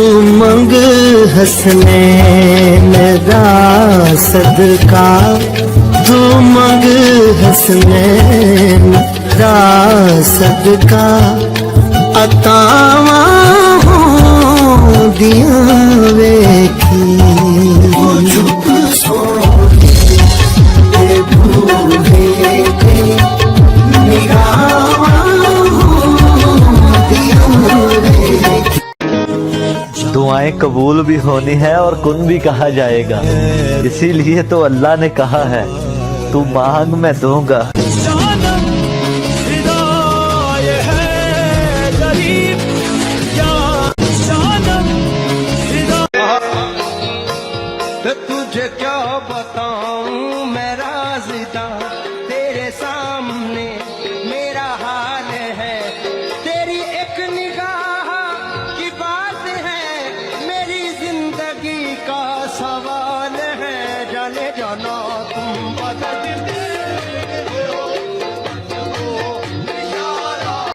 तू मंग हसनैन दा सदका, तू मंग हसनैन दा सदका, अतावा होंदियां वेखी। दुआएं कबूल भी होनी है और कुन भी कहा जाएगा, इसीलिए तो अल्लाह ने कहा है तू मांग मैं दूंगा। तुझे क्या बताऊं मैं राज़िदा, तेरे सामने मेरा हाल है। तेरी एक निगाह की बात है, मेरी जिंदगी का सवाल है। जाने जाना